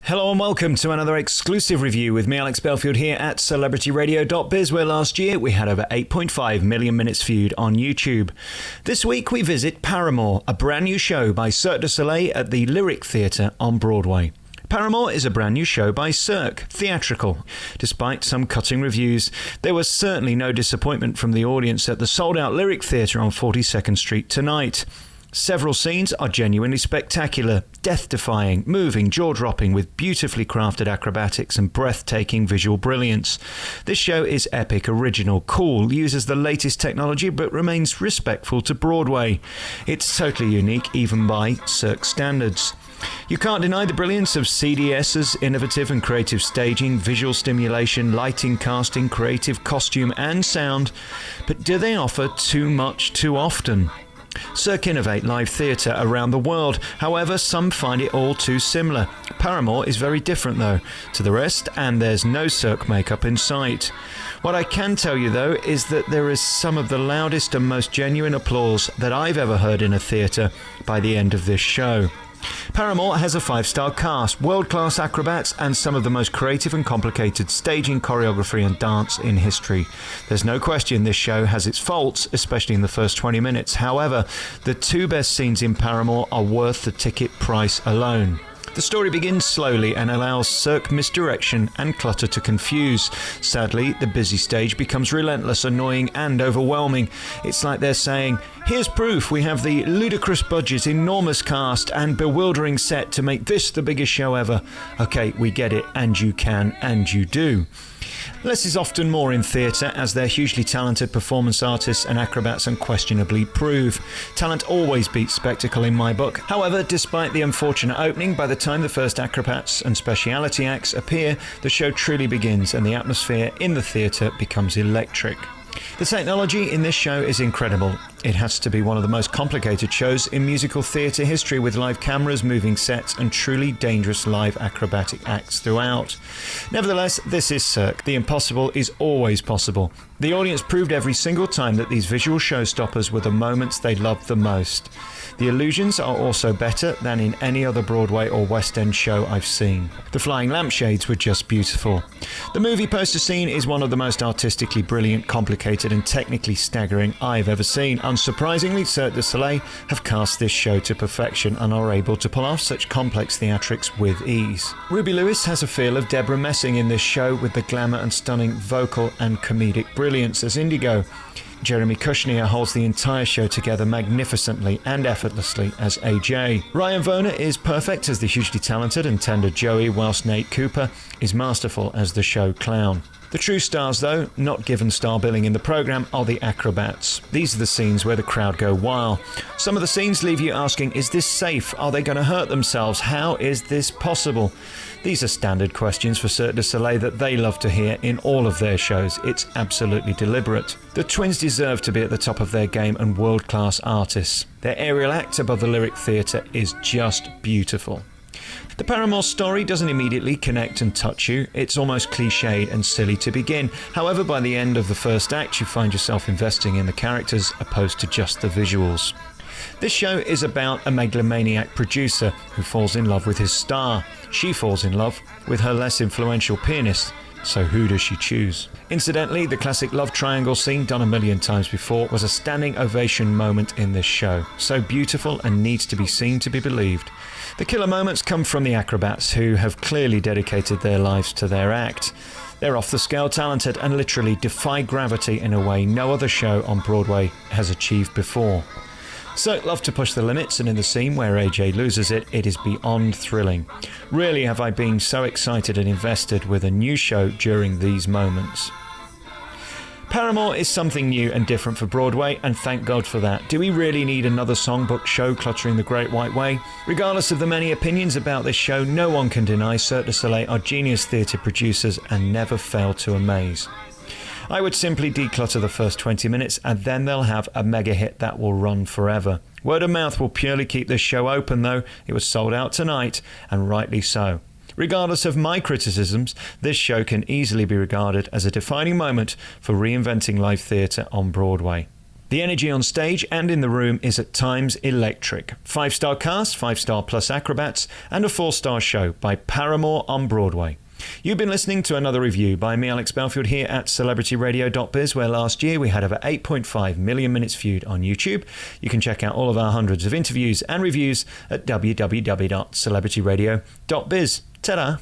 Hello and welcome to another exclusive review with me, Alex Belfield, here at celebrityradio.biz, where last year we had over 8.5 million minutes viewed on YouTube. This week we visit Paramour, a brand new show by Cirque Du Soleil at the Lyric Theatre on Broadway. Paramour is a brand new show by Cirque Theatrical. Despite some cutting reviews, there was certainly no disappointment from the audience at the sold-out Lyric Theatre on 42nd Street tonight. Several scenes are genuinely spectacular, death-defying, moving, jaw-dropping with beautifully crafted acrobatics and breathtaking visual brilliance. This show is epic, original, cool, uses the latest technology but remains respectful to Broadway. It's totally unique even by Cirque standards. You can't deny the brilliance of CDS's innovative and creative staging, visual stimulation, lighting, casting, creative costume and sound, but do they offer too much too often? Cirque innovate live theatre around the world, however some find it all too similar. Paramour is very different though to the rest, and there's no Cirque makeup in sight. What I can tell you though is that there is some of the loudest and most genuine applause that I've ever heard in a theatre by the end of this show. Paramour has a 5-star cast, world-class acrobats and some of the most creative and complicated staging, choreography and dance in history. There's no question this show has its faults, especially in the first 20 minutes. However, the two best scenes in Paramour are worth the ticket price alone. The story begins slowly and allows Cirque misdirection and clutter to confuse. Sadly, the busy stage becomes relentless, annoying and overwhelming. It's like they're saying, here's proof we have the ludicrous budget, enormous cast and bewildering set to make this the biggest show ever. Okay, we get it, and you can, and you do. Less is often more in theatre, as their hugely talented performance artists and acrobats unquestionably prove. Talent always beats spectacle in my book. However, despite the unfortunate opening, by the time the first acrobats and speciality acts appear, the show truly begins and the atmosphere in the theatre becomes electric. The technology in this show is incredible. It has to be one of the most complicated shows in musical theatre history, with live cameras, moving sets and truly dangerous live acrobatic acts throughout. Nevertheless, this is Cirque. The impossible is always possible. The audience proved every single time that these visual showstoppers were the moments they loved the most. The illusions are also better than in any other Broadway or West End show I've seen. The flying lampshades were just beautiful. The movie poster scene is one of the most artistically brilliant, complicated and technically staggering I've ever seen. Unsurprisingly, Cirque du Soleil have cast this show to perfection and are able to pull off such complex theatrics with ease. Ruby Lewis has a feel of Deborah Messing in this show, with the glamour and stunning vocal and comedic brilliance as Indigo. Jeremy Kushner holds the entire show together magnificently and effortlessly as AJ. Ryan Vona is perfect as the hugely talented and tender Joey, whilst Nate Cooper is masterful as the show clown. The true stars, though, not given star billing in the programme, are the acrobats. These are the scenes where the crowd go wild. Some of the scenes leave you asking, is this safe? Are they going to hurt themselves? How is this possible? These are standard questions for Cirque du Soleil that they love to hear in all of their shows. It's absolutely deliberate. The twins deserve to be at the top of their game and world-class artists. Their aerial act above the Lyric Theatre is just beautiful. The Paramour story doesn't immediately connect and touch you. It's almost cliched and silly to begin. However, by the end of the first act, you find yourself investing in the characters opposed to just the visuals. This show is about a megalomaniac producer who falls in love with his star. She falls in love with her less influential pianist. So who does she choose? Incidentally, the classic love triangle scene, done a million times before, was a standing ovation moment in this show. So beautiful and needs to be seen to be believed. The killer moments come from the acrobats, who have clearly dedicated their lives to their act. They're off-the-scale talented and literally defy gravity in a way no other show on Broadway has achieved before. Cirque love to push the limits, and in the scene where AJ loses it, it is beyond thrilling. Rarely have I been so excited and invested with a new show during these moments. Paramour is something new and different for Broadway, and thank God for that. Do we really need another songbook show cluttering the Great White Way? Regardless of the many opinions about this show, no one can deny Cirque du Soleil are genius theatre producers and never fail to amaze. I would simply declutter the first 20 minutes and then they'll have a mega hit that will run forever. Word of mouth will purely keep this show open though. It was sold out tonight, and rightly so. Regardless of my criticisms, this show can easily be regarded as a defining moment for reinventing live theatre on Broadway. The The energy on stage and in the room is at times electric. 5-star cast, 5-star plus acrobats, and a 4-star show by Paramour on Broadway. You've been listening to another review by me, Alex Belfield, here at celebrityradio.biz, where last year we had over 8.5 million minutes viewed on YouTube. You can check out all of our hundreds of interviews and reviews at www.celebrityradio.biz. Ta-da!